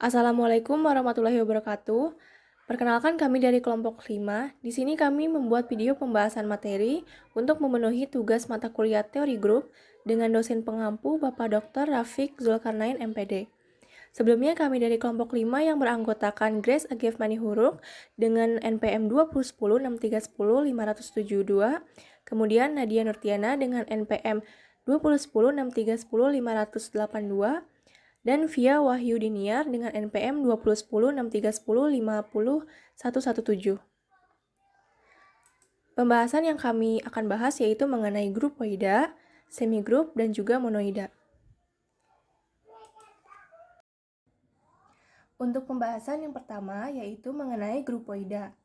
Assalamualaikum warahmatullahi wabarakatuh. Perkenalkan kami dari kelompok 5. Di sini kami membuat video pembahasan materi untuk memenuhi tugas mata kuliah teori grup dengan dosen pengampu Bapak Dr. Rafiq Zulkarnain MPD. Sebelumnya kami dari kelompok 5 yang beranggotakan Grace Agif Manihuruk dengan NPM 20106310 kemudian Nadia Nurtiana dengan NPM 20106310 dan Via Wahyu Diniar dengan NPM 20106310 Pembahasan yang kami akan bahas yaitu mengenai grupoida, semigrup, dan juga monoida. Untuk pembahasan yang pertama yaitu mengenai grupoida.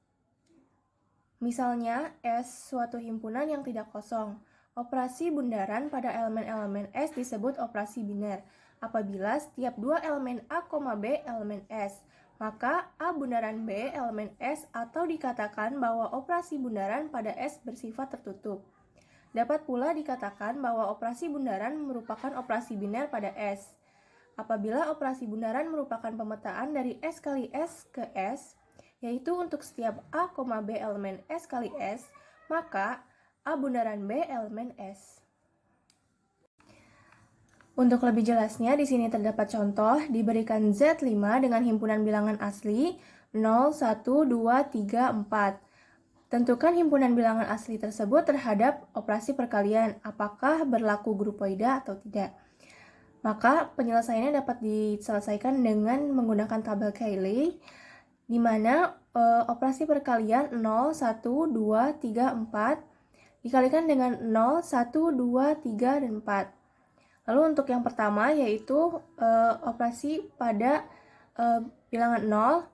Misalnya, S suatu himpunan yang tidak kosong. Operasi bundaran pada elemen-elemen S disebut operasi biner. Apabila setiap dua elemen A, B elemen S, maka A bundaran B elemen S atau dikatakan bahwa operasi bundaran pada S bersifat tertutup. Dapat pula dikatakan bahwa operasi bundaran merupakan operasi biner pada S. Apabila operasi bundaran merupakan pemetaan dari S kali S ke S, yaitu untuk setiap A, B elemen S kali S, maka A bundaran B elemen S. Untuk lebih jelasnya, di sini terdapat contoh, diberikan Z5 dengan himpunan bilangan asli 0, 1, 2, 3, 4. Tentukan himpunan bilangan asli tersebut terhadap operasi perkalian, apakah berlaku grupoida atau tidak. Maka penyelesaiannya dapat diselesaikan dengan menggunakan tabel Cayley, di mana operasi perkalian 0, 1, 2, 3, 4 dikalikan dengan 0, 1, 2, 3, dan 4. Lalu untuk yang pertama yaitu operasi pada bilangan 0.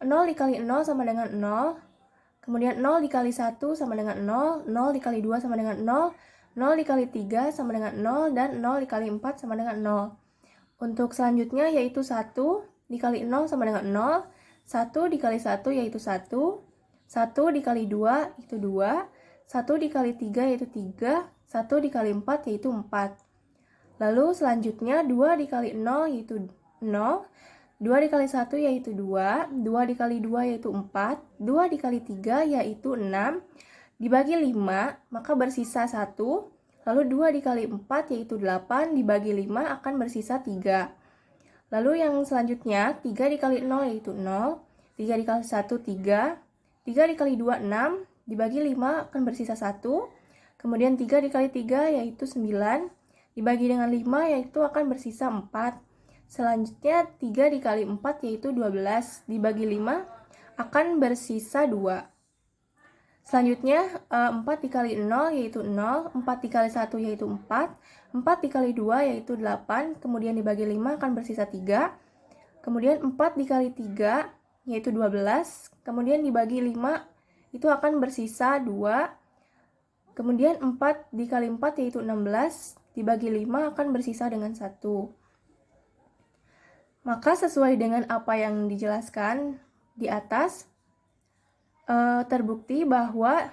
0 dikali 0 sama dengan 0. Kemudian 0 dikali 1 sama dengan 0. 0 dikali 2 sama dengan 0. 0 dikali 3 sama dengan 0. Dan 0 dikali 4 sama dengan 0. Untuk selanjutnya yaitu 1 dikali 0 sama dengan 0. 1 dikali 1 yaitu 1. 1 dikali 2 itu 2. 1 dikali 3 yaitu 3. 1 dikali 4 yaitu 4. Lalu selanjutnya 2 dikali 0 yaitu 0, 2 dikali 1 yaitu 2, 2 dikali 2 yaitu 4, 2 dikali 3 yaitu 6, dibagi 5 maka bersisa 1, lalu 2 dikali 4 yaitu 8, dibagi 5 akan bersisa 3. Lalu yang selanjutnya 3 dikali 0 yaitu 0, 3 dikali 1 3, 3 dikali 2 6, dibagi 5 akan bersisa 1, kemudian 3 dikali 3 yaitu 9, dibagi dengan 5 yaitu akan bersisa 4. Selanjutnya 3 dikali 4 yaitu 12. Dibagi 5 akan bersisa 2. Selanjutnya 4 dikali 0 yaitu 0. 4 dikali 1 yaitu 4. 4 dikali 2 yaitu 8. Kemudian dibagi 5 akan bersisa 3. Kemudian 4 dikali 3 yaitu 12. Kemudian dibagi 5 itu akan bersisa 2. Kemudian 4 dikali 4 yaitu 16. Dibagi 5 akan bersisa dengan 1. Maka sesuai dengan apa yang dijelaskan di atas, terbukti bahwa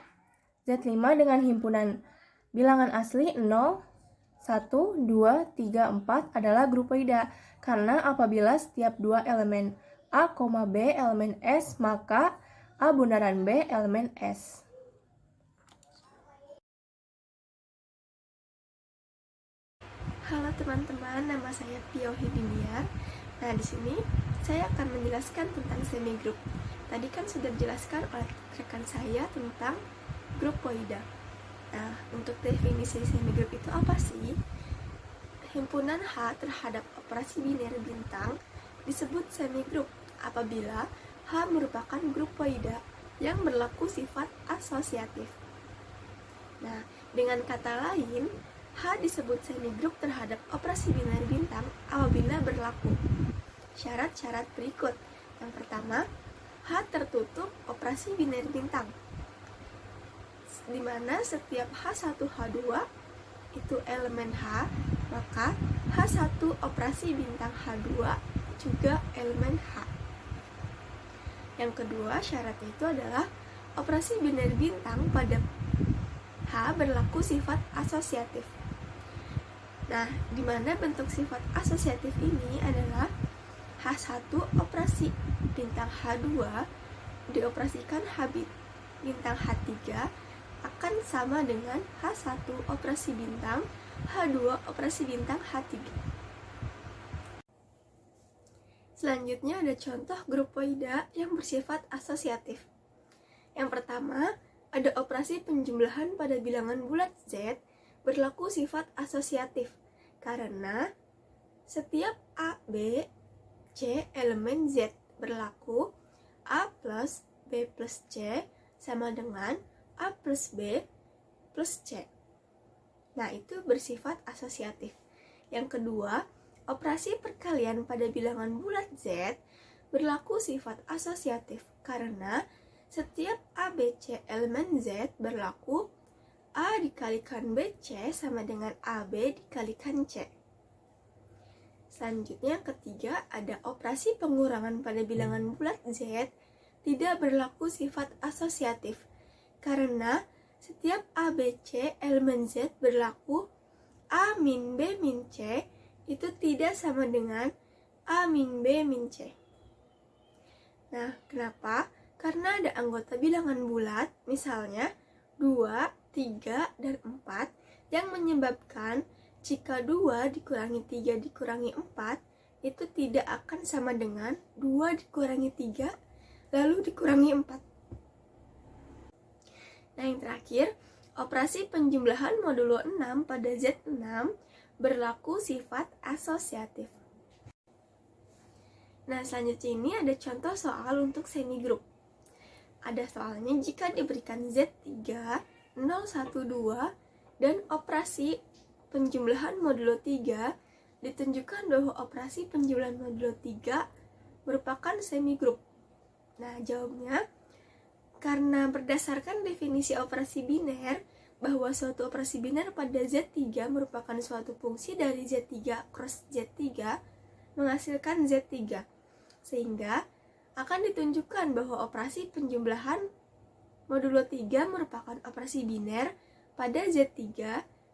Z5 dengan himpunan bilangan asli 0, 1, 2, 3, 4 adalah grupoida. Karena apabila setiap dua elemen A, B elemen S, maka A bundaran B elemen S. Halo teman-teman, nama saya Pio Hidindiar. Nah, di sini saya akan menjelaskan tentang semigrup. Tadi kan sudah dijelaskan oleh rekan saya tentang grupoida. Nah, untuk definisi semigrup itu apa sih? Himpunan H terhadap operasi biner bintang disebut semigrup apabila H merupakan grupoida yang berlaku sifat asosiatif. Nah, dengan kata lain, H disebut semigrup terhadap operasi biner bintang apabila berlaku syarat-syarat berikut. Yang pertama, H tertutup operasi biner bintang, di mana setiap H1, H2 itu elemen H, maka H1 operasi bintang H2 juga elemen H. Yang kedua, syaratnya itu adalah operasi biner bintang pada H berlaku sifat asosiatif. Nah, di mana bentuk sifat asosiatif ini adalah H H1 operasi bintang H2 dioperasikan H bintang H3 akan sama dengan H1 operasi bintang H2 operasi bintang H3. Selanjutnya ada contoh grupoida yang bersifat asosiatif. Yang pertama, ada operasi penjumlahan pada bilangan bulat Z berlaku sifat asosiatif karena setiap A, B, C elemen Z berlaku A plus B plus C sama dengan A plus B plus C. Nah, itu bersifat asosiatif. Yang kedua, operasi perkalian pada bilangan bulat Z berlaku sifat asosiatif karena setiap A, B, C elemen Z berlaku A dikalikan BC sama dengan AB dikalikan C. Selanjutnya, ketiga, ada operasi pengurangan pada bilangan bulat Z tidak berlaku sifat asosiatif karena setiap A, B, C elemen Z berlaku A min B min C itu tidak sama dengan A min B min C. Nah, kenapa? Karena ada anggota bilangan bulat, misalnya 2, 3, dan 4, yang menyebabkan jika 2 dikurangi 3 dikurangi 4, itu tidak akan sama dengan 2 dikurangi 3, lalu dikurangi 4. Nah, yang terakhir, operasi penjumlahan modulo 6 pada Z6 berlaku sifat asosiatif. Nah, selanjutnya ini ada contoh soal untuk semigroup. Ada soalnya jika diberikan Z3, 0, 1, 2, dan operasi penjumlahan modulo 3, ditunjukkan bahwa operasi penjumlahan modulo 3 merupakan semigroup. Nah, jawabnya, karena berdasarkan definisi operasi biner, bahwa suatu operasi biner pada Z3 merupakan suatu fungsi dari Z3 cross Z3 menghasilkan Z3, sehingga akan ditunjukkan bahwa operasi penjumlahan modulo 3 merupakan operasi biner pada Z3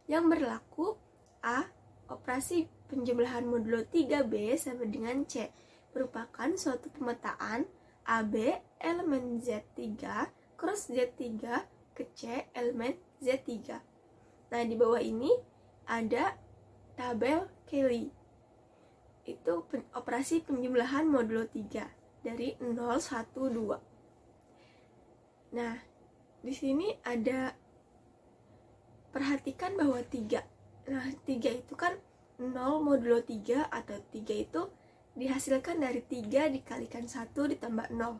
yang berlaku A. Operasi penjumlahan modulo 3B sama dengan C merupakan suatu pemetaan AB elemen Z3 cross Z3 ke C elemen Z3. Nah, di bawah ini ada tabel Kelly. Itu operasi penjumlahan modulo 3 dari 0, 1, 2. Nah, di sini ada, perhatikan bahwa 3. Nah, 3 itu kan 0 modulo 3 atau 3 itu dihasilkan dari 3 dikalikan 1 ditambah 0.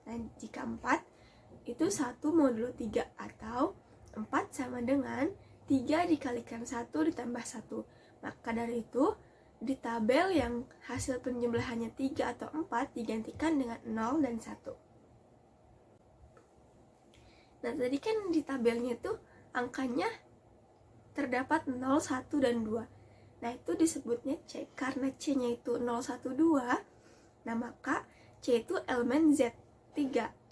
Nah, jika 4 itu 1 modulo 3 atau 4 sama dengan 3 dikalikan 1 ditambah 1. Maka dari itu, di tabel yang hasil penjumlahannya 3 atau 4 digantikan dengan 0 dan 1. Nah, tadi kan di tabelnya tuh angkanya terdapat 0, 1, dan 2. Nah, itu disebutnya C. Karena C-nya itu 0, 1, 2, nah maka C itu elemen Z3.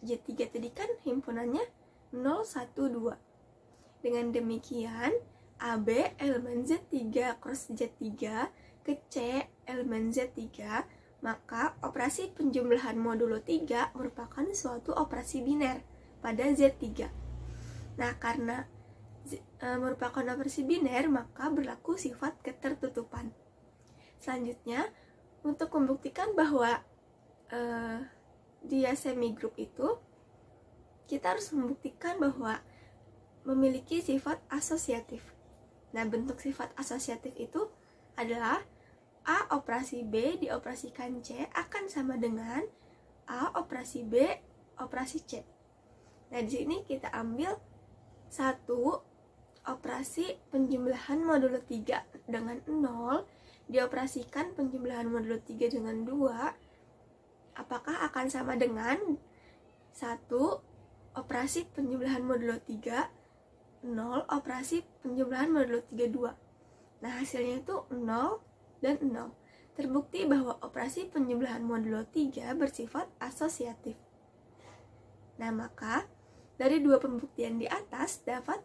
Z3 tadi kan himpunannya 0, 1, 2. Dengan demikian, AB elemen Z3 cross Z3 ke C elemen Z3, maka operasi penjumlahan modulo 3 merupakan suatu operasi biner pada Z3. Nah, karena merupakan operasi biner, maka berlaku sifat ketertutupan. Selanjutnya, untuk membuktikan bahwa dia semigroup itu, kita harus membuktikan bahwa memiliki sifat asosiatif. Nah, bentuk sifat asosiatif itu adalah A operasi B dioperasikan C akan sama dengan A operasi B operasi C. Nah, di sini kita ambil satu operasi penjumlahan modulo 3 dengan 0 dioperasikan penjumlahan modulo 3 dengan 2, apakah akan sama dengan satu operasi penjumlahan modulo 3 0 operasi penjumlahan modulo 3 2. Nah, hasilnya itu 0 dan 0. Terbukti bahwa operasi penjumlahan modulo 3 bersifat asosiatif. Nah, maka dari dua pembuktian di atas dapat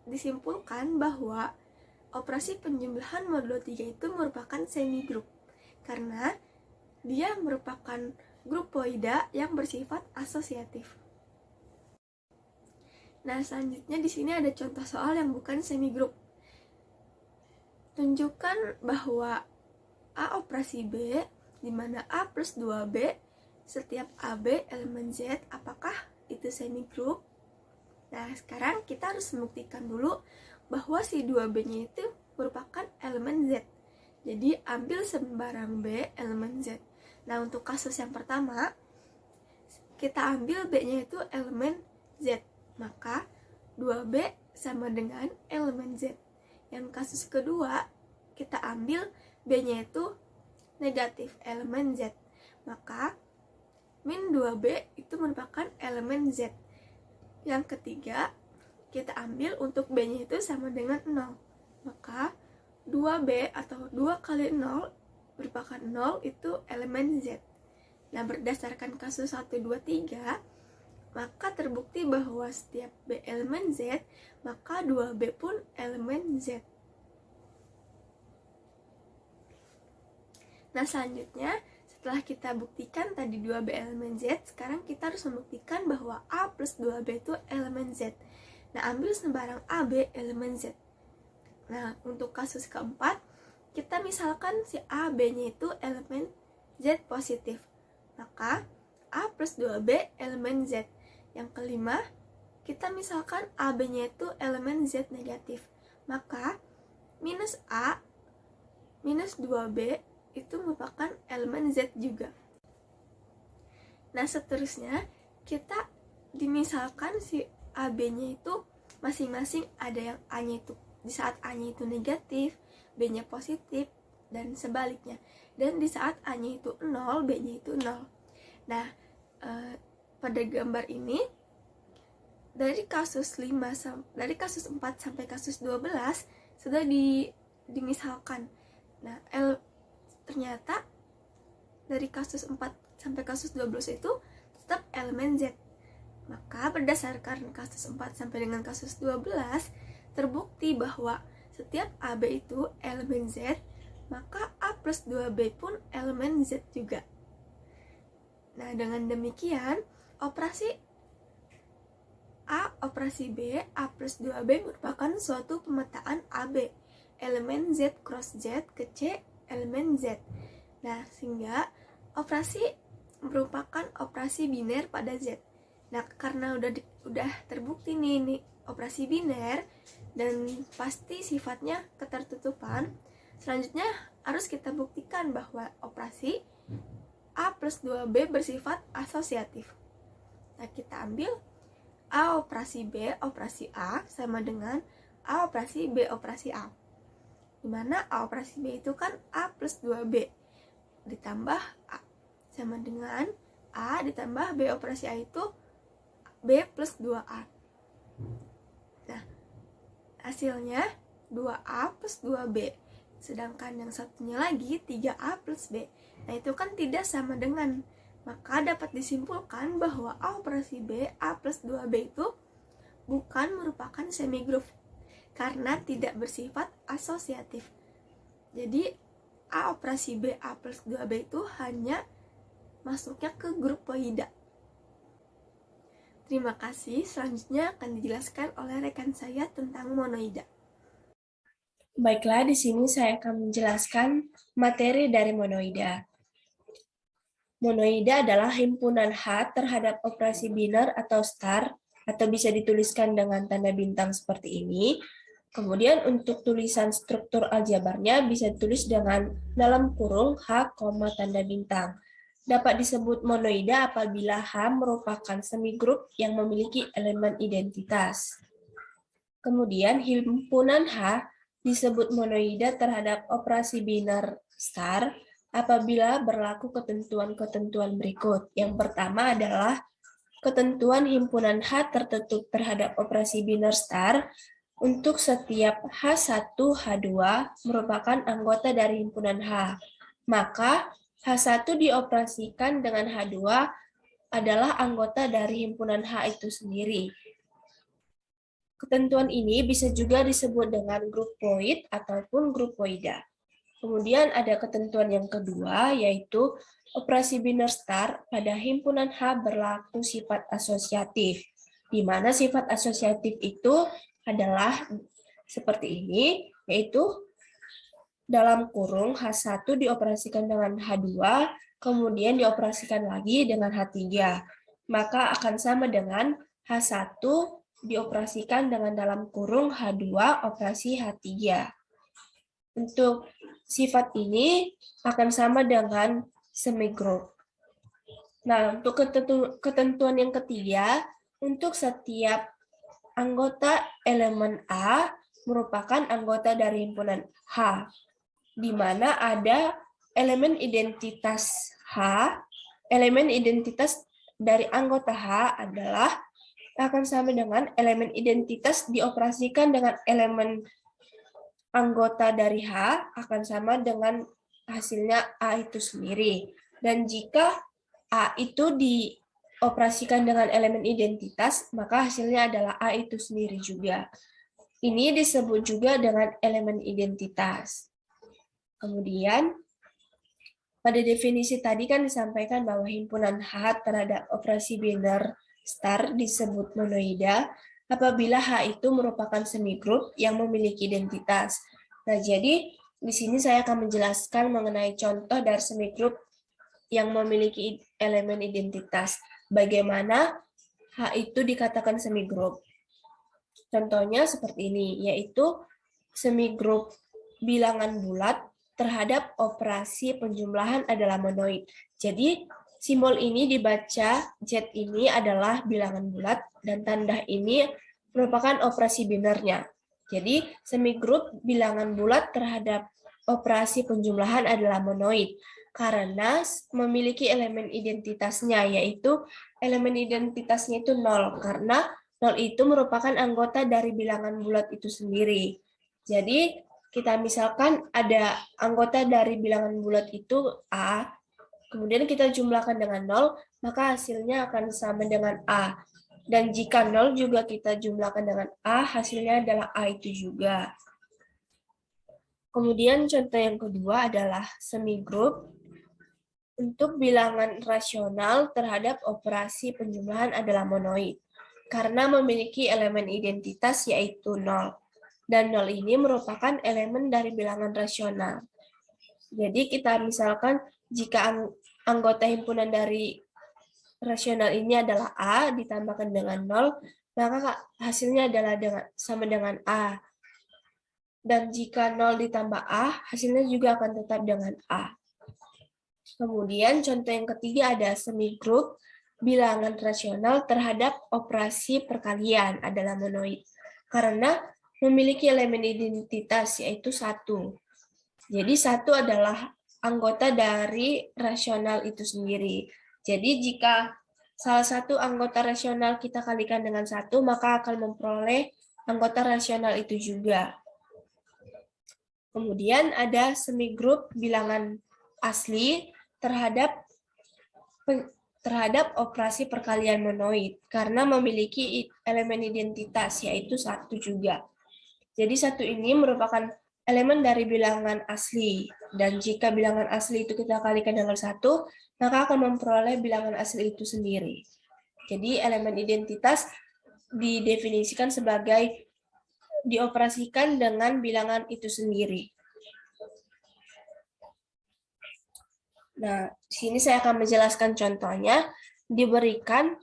disimpulkan bahwa operasi penjumlahan modulo 3 itu merupakan semigroup karena dia merupakan grupoida yang bersifat asosiatif. Nah, selanjutnya di sini ada contoh soal yang bukan semigrup. Tunjukkan bahwa A operasi B, di mana A plus 2B, setiap AB elemen Z, apakah itu semigrup? Nah, sekarang kita harus membuktikan dulu bahwa si 2B-nya itu merupakan elemen Z. Jadi, ambil sembarang B elemen Z. Nah, untuk kasus yang pertama, kita ambil B-nya itu elemen Z. Maka 2B sama dengan elemen Z. Yang kasus kedua, kita ambil B-nya itu negatif, elemen Z. Maka min 2B itu merupakan elemen Z. Yang ketiga, kita ambil untuk B-nya itu sama dengan 0. Maka 2B atau 2 kali 0 merupakan 0 itu elemen Z. Nah, berdasarkan kasus 1, 2, 3, maka terbukti bahwa setiap B elemen Z, maka 2B pun elemen Z. Nah, selanjutnya, setelah kita buktikan tadi 2B elemen Z, sekarang kita harus membuktikan bahwa A plus 2B itu elemen Z. Nah, ambil sembarang AB elemen Z. Nah, untuk kasus keempat, kita misalkan si A, B-nya itu elemen Z positif. Maka, A plus 2B elemen Z. Yang kelima, kita misalkan AB-nya itu elemen Z negatif. Maka, minus A minus 2B itu merupakan elemen Z juga. Nah, seterusnya, kita dimisalkan si AB-nya itu masing-masing ada yang A-nya itu di saat A-nya itu negatif, B-nya positif, dan sebaliknya. Dan di saat A-nya itu 0, B-nya itu 0. Nah, pada gambar ini, dari kasus 4 sampai kasus 12 sudah dimisalkan. Nah, ternyata dari kasus 4 sampai kasus 12 itu tetap elemen Z. Maka berdasarkan kasus 4 sampai dengan kasus 12, terbukti bahwa setiap AB itu elemen Z, maka A plus 2B pun elemen Z juga. Nah, dengan demikian, operasi A, operasi B, A plus 2B merupakan suatu pemetaan AB, elemen Z cross Z ke C, elemen Z. Nah, sehingga operasi merupakan operasi biner pada Z. Nah, karena udah terbukti nih operasi biner dan pasti sifatnya ketertutupan, selanjutnya harus kita buktikan bahwa operasi A plus 2B bersifat asosiatif. Nah, kita ambil A operasi B operasi A sama dengan A operasi B operasi A. Dimana A operasi B itu kan A plus 2B ditambah A sama dengan A ditambah B operasi A itu B plus 2A. Nah, hasilnya 2A plus 2B. Sedangkan yang satunya lagi 3A plus B. Nah, itu kan tidak sama dengan. Maka dapat disimpulkan bahwa A operasi B, A plus 2B itu bukan merupakan semigroup karena tidak bersifat asosiatif. Jadi, A operasi B, A plus 2B itu hanya masuknya ke grupoida. Terima kasih, selanjutnya akan dijelaskan oleh rekan saya tentang monoida. Baiklah, di sini saya akan menjelaskan materi dari monoida. Monoida adalah himpunan H terhadap operasi biner atau star, atau bisa dituliskan dengan tanda bintang seperti ini. Kemudian untuk tulisan struktur aljabarnya bisa ditulis dengan dalam kurung H, tanda bintang. Dapat disebut monoida apabila H merupakan semigroup yang memiliki elemen identitas. Kemudian himpunan H disebut monoida terhadap operasi biner star apabila berlaku ketentuan-ketentuan berikut. Yang pertama adalah ketentuan himpunan H tertutup terhadap operasi biner star untuk setiap H1, H2 merupakan anggota dari himpunan H. Maka H1 dioperasikan dengan H2 adalah anggota dari himpunan H itu sendiri. Ketentuan ini bisa juga disebut dengan grupoid ataupun grupoida. Kemudian ada ketentuan yang kedua, yaitu operasi biner star pada himpunan H berlaku sifat asosiatif, di mana sifat asosiatif itu adalah seperti ini, yaitu dalam kurung H1 dioperasikan dengan H2, kemudian dioperasikan lagi dengan H3. Maka akan sama dengan H1 dioperasikan dengan dalam kurung H2 operasi H3. Untuk sifat ini akan sama dengan semigroup. Nah, untuk ketentuan yang ketiga, untuk setiap anggota elemen A merupakan anggota dari himpunan H, di mana ada elemen identitas H. Elemen identitas dari anggota H adalah akan sama dengan elemen identitas dioperasikan dengan elemen anggota dari H akan sama dengan hasilnya A itu sendiri. Dan jika A itu dioperasikan dengan elemen identitas, maka hasilnya adalah A itu sendiri juga. Ini disebut juga dengan elemen identitas. Kemudian, pada definisi tadi kan disampaikan bahwa himpunan H terhadap operasi biner star disebut monoida apabila H itu merupakan semigroup yang memiliki identitas. Nah, jadi di sini saya akan menjelaskan mengenai contoh dari semigroup yang memiliki elemen identitas. Bagaimana H itu dikatakan semigroup. Contohnya seperti ini, yaitu semigroup bilangan bulat terhadap operasi penjumlahan adalah monoid. Jadi, simbol ini dibaca Z ini adalah bilangan bulat dan tanda ini merupakan operasi binernya. Jadi, semigroup bilangan bulat terhadap operasi penjumlahan adalah monoid karena memiliki elemen identitasnya, yaitu elemen identitasnya itu 0, karena 0 itu merupakan anggota dari bilangan bulat itu sendiri. Jadi, kita misalkan ada anggota dari bilangan bulat itu A, kemudian kita jumlahkan dengan 0, maka hasilnya akan sama dengan A. Dan jika 0 juga kita jumlahkan dengan A, hasilnya adalah A itu juga. Kemudian contoh yang kedua adalah semigroup untuk bilangan rasional terhadap operasi penjumlahan adalah monoid, karena memiliki elemen identitas yaitu 0. Dan 0 ini merupakan elemen dari bilangan rasional. Jadi kita misalkan jika anggota himpunan dari rasional ini adalah A ditambahkan dengan 0, maka hasilnya adalah sama dengan A. Dan jika 0 ditambah A, hasilnya juga akan tetap dengan A. Kemudian contoh yang ketiga ada semigroup bilangan rasional terhadap operasi perkalian adalah monoid, karena memiliki elemen identitas yaitu 1. Jadi 1 adalah anggota dari rasional itu sendiri. Jadi jika salah satu anggota rasional kita kalikan dengan 1, maka akan memperoleh anggota rasional itu juga. Kemudian ada semigroup bilangan asli terhadap operasi perkalian monoid karena memiliki elemen identitas yaitu 1 juga. Jadi 1 ini merupakan elemen dari bilangan asli, dan jika bilangan asli itu kita kalikan dengan 1, maka akan memperoleh bilangan asli itu sendiri. Jadi elemen identitas didefinisikan sebagai dioperasikan dengan bilangan itu sendiri. Nah, di sini saya akan menjelaskan contohnya. Diberikan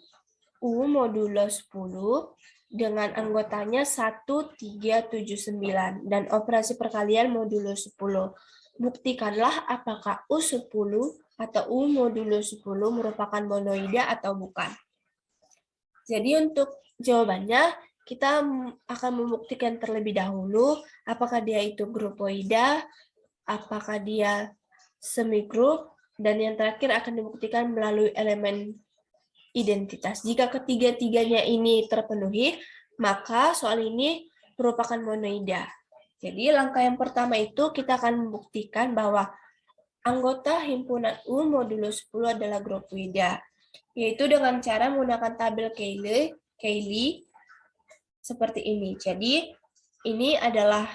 U modulo 10 dengan anggotanya 1379 dan operasi perkalian modulo 10. Buktikanlah apakah U10 atau U modulo 10 merupakan monoida atau bukan. Jadi untuk jawabannya, kita akan membuktikan terlebih dahulu apakah dia itu grupoida, apakah dia semigroup, dan yang terakhir akan dibuktikan melalui elemen identitas. Jika ketiga-tiganya ini terpenuhi, maka soal ini merupakan monoida. Jadi langkah yang pertama itu kita akan membuktikan bahwa anggota himpunan U modulo 10 adalah grupoida, yaitu dengan cara menggunakan tabel Cayley seperti ini. Jadi ini adalah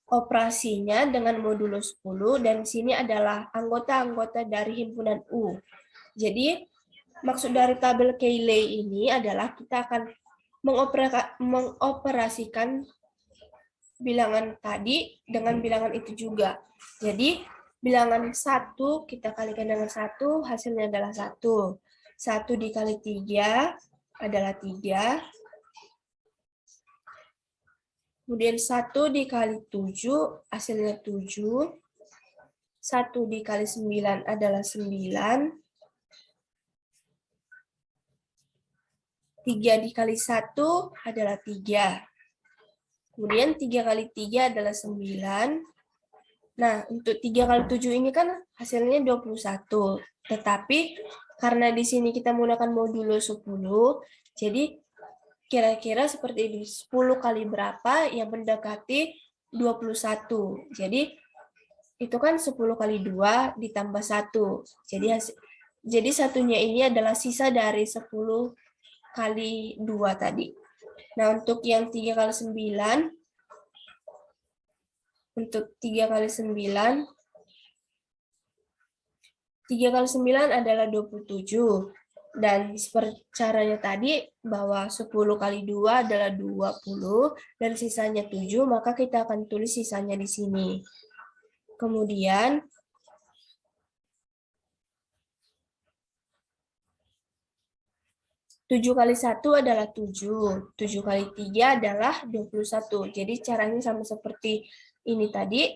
operasinya dengan modulo 10 dan sini adalah anggota-anggota dari himpunan U. Jadi maksud dari tabel Cayley ini adalah kita akan mengoperasikan bilangan tadi dengan bilangan itu juga. Jadi bilangan 1 kita kalikan dengan 1, hasilnya adalah 1. 1 dikali 3 adalah 3. Kemudian 1 dikali 7, hasilnya 7. 1 dikali 9 adalah 9. 3 dikali 1 adalah 3. Kemudian 3 kali 3 adalah 9. Nah, untuk 3 kali 7 ini kan hasilnya 21. Tetapi karena di sini kita menggunakan modulo 10, jadi kira-kira seperti ini, 10 kali berapa yang mendekati 21. Jadi itu kan 10 kali 2 ditambah 1. Jadi satunya ini adalah sisa dari 10 kali 2 tadi. Nah, untuk yang 3 kali 9, untuk 3 kali 9, 3 kali 9 adalah 27. Dan seperti caranya tadi, bahwa 10 kali 2 adalah 20, dan sisanya 7, maka kita akan tulis sisanya di sini. Kemudian, 7 kali 1 adalah 7. 7 kali 3 adalah 21. Jadi caranya sama seperti ini tadi.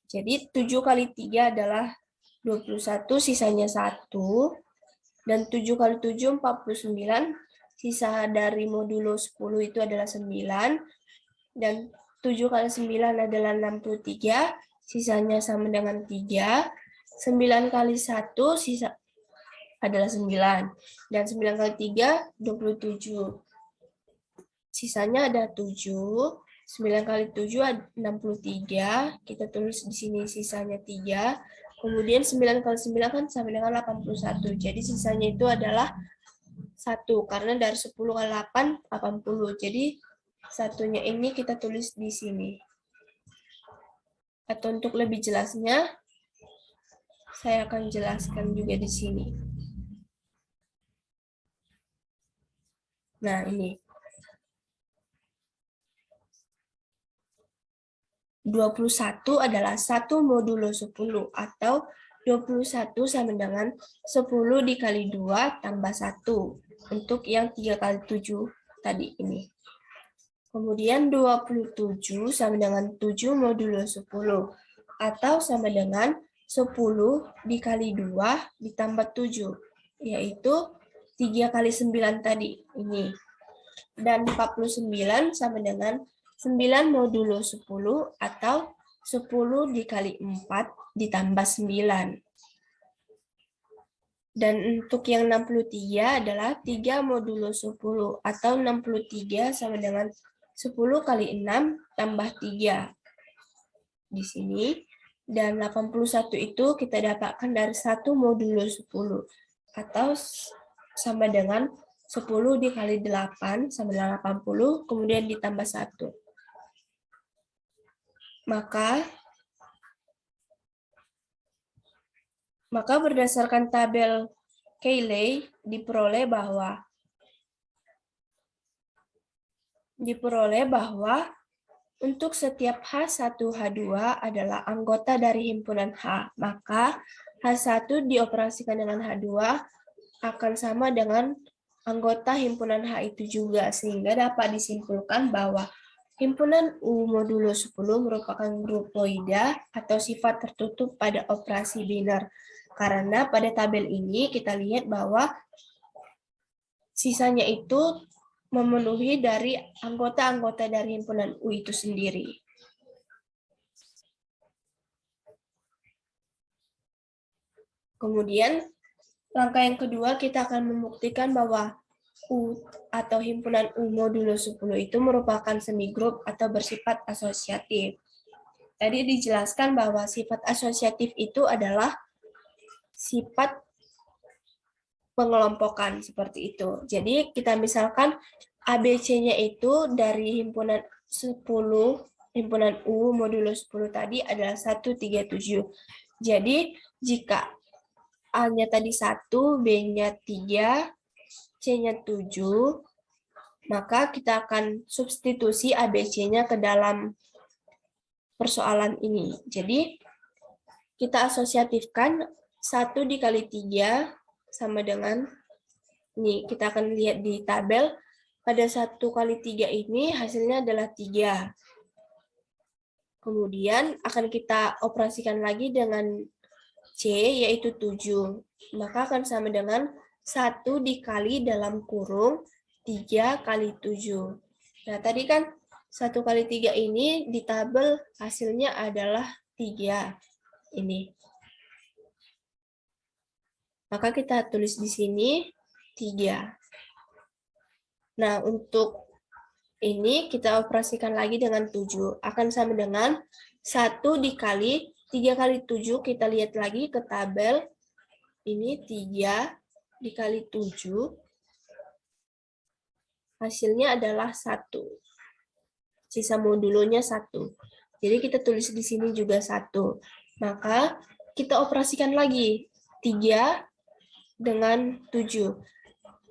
Jadi 7 kali 3 adalah 21, sisanya 1. Dan 7 kali 7, 49. Sisa dari modulo 10 itu adalah 9. Dan 7 kali 9 adalah 63. Sisanya sama dengan 3. 9 kali 1 sisa adalah 9. Dan 9 kali 3, 27. Sisanya ada 7. 9 kali 7, 63. Kita tulis di sini sisanya 3. Kemudian 9 kali 9 kan sama dengan 81. Jadi sisanya itu adalah 1. Karena dari 10 kali 8, 80. Jadi satunya ini kita tulis di sini. Atau untuk lebih jelasnya, saya akan jelaskan juga di sini. Nah, ini. 21 adalah 1 modulo 10 atau 21 sama dengan 10 dikali 2 tambah 1 untuk yang 3 kali 7 tadi ini. Kemudian 27 sama dengan 7 modulo 10 atau sama dengan 10 dikali 2 ditambah 7, yaitu 3 kali 9 tadi ini. Dan 49 sama dengan 9 modulo 10 atau 10 dikali 4 ditambah 9. Dan untuk yang 63 adalah 3 modulo 10 atau 63 sama dengan 10 kali 6 tambah 3. Di sini. Dan 81 itu kita dapatkan dari 1 modulo 10 atau sama dengan 10 dikali 8 sama dengan 80, kemudian ditambah 1. Maka berdasarkan tabel Cayley diperoleh bahwa untuk setiap H1, H2 adalah anggota dari himpunan H, maka H1 dioperasikan dengan H2 akan sama dengan anggota himpunan H itu juga, sehingga dapat disimpulkan bahwa himpunan U modulo 10 merupakan grupoida atau sifat tertutup pada operasi biner. Karena pada tabel ini kita lihat bahwa sisanya itu memenuhi dari anggota-anggota dari himpunan U itu sendiri. Kemudian, langkah yang kedua kita akan membuktikan bahwa U atau himpunan U modulo 10 itu merupakan semigrup atau bersifat asosiatif. Tadi dijelaskan bahwa sifat asosiatif itu adalah sifat pengelompokan seperti itu. Jadi kita misalkan ABC-nya itu dari himpunan 10, himpunan U modulo 10 tadi adalah 137. Jadi, jika A-nya tadi 1, B-nya 3, C-nya 7, maka kita akan substitusi ABC-nya ke dalam persoalan ini. Jadi, kita asosiatifkan 1 dikali 3 sama dengan, ini kita akan lihat di tabel, pada 1 kali 3 ini hasilnya adalah 3. Kemudian akan kita operasikan lagi dengan C, yaitu 7. Maka akan sama dengan 1 dikali dalam kurung 3 kali 7. Nah, tadi kan 1 kali 3 ini di tabel hasilnya adalah 3. Ini. Maka kita tulis di sini 3. Nah, untuk ini kita operasikan lagi dengan 7. Akan sama dengan 1 dikali 3 kali 7. Kita lihat lagi ke tabel. Ini 3 dikali 7. Hasilnya adalah 1. Sisa modulonya 1. Jadi kita tulis di sini juga 1. Maka kita operasikan lagi. 3 dengan 7.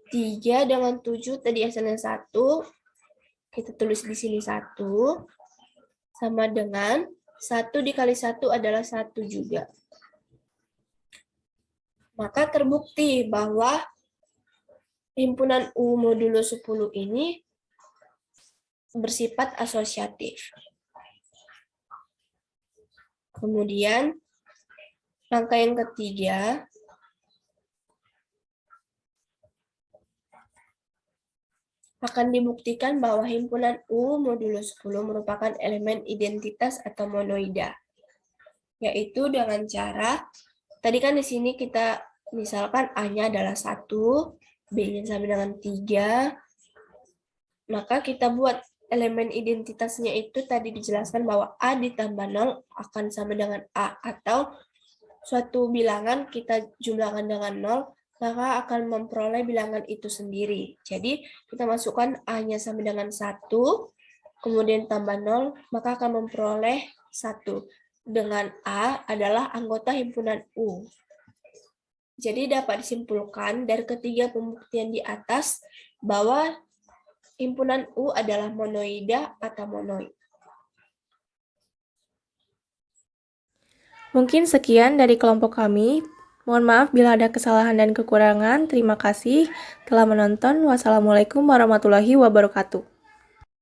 3 dengan 7 tadi hasilnya 1. Kita tulis di sini 1. Sama dengan 1 dikali 1 adalah 1 juga. Maka terbukti bahwa himpunan U modulo 10 ini bersifat asosiatif. Kemudian, langkah yang ketiga, akan dibuktikan bahwa himpunan U modulo 10 merupakan elemen identitas atau monoida. Yaitu dengan cara, tadi kan di sini kita misalkan A-nya adalah 1, B-nya sama dengan 3, maka kita buat elemen identitasnya itu tadi dijelaskan bahwa A ditambah 0 akan sama dengan A, atau suatu bilangan kita jumlahkan dengan 0, maka akan memperoleh bilangan itu sendiri. Jadi, kita masukkan A-nya sama dengan 1, kemudian tambah 0, maka akan memperoleh 1. Dengan A adalah anggota himpunan U. Jadi, dapat disimpulkan dari ketiga pembuktian di atas bahwa himpunan U adalah monoida atau monoid. Mungkin sekian dari kelompok kami. Mohon maaf bila ada kesalahan dan kekurangan. Terima kasih telah menonton. Wassalamualaikum warahmatullahi wabarakatuh.